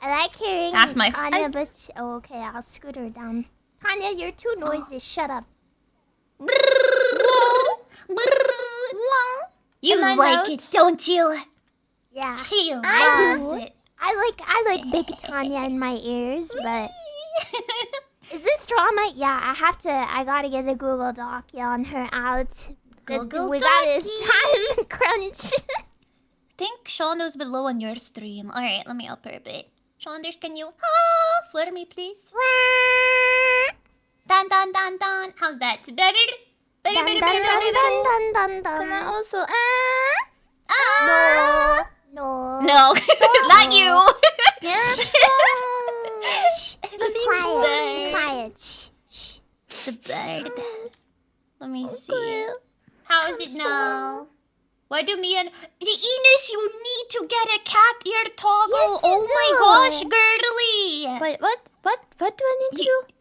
I like hearing That's my... Tanya, but... Oh, okay, I'll scoot her down. Tanya, you're too noisy. Shut up. You like it, don't you? Yeah. She I loves do. it. I like big Tanya in my ears, but... Is this drama? Yeah, I gotta get the Google Doc on her out. Google we got a Docky. time crunch. I think Shonda's below on your stream. Alright, let me up her a bit. Shonda's, can you flirt me, please? Dun dun dun dun. How's that? Better? Better, Dun, better, dun, better, dun, better, dun, better. dun, dun, Can I dun. also No. No, not you. Yeah. Shh. Be quiet. Be quiet. Shh. Shh. The bird. Let me see. How is it now? Why do me and Ines, you need to get a cat ear toggle. Yes, you oh my do. gosh, girly. Wait, what? What do I need to do?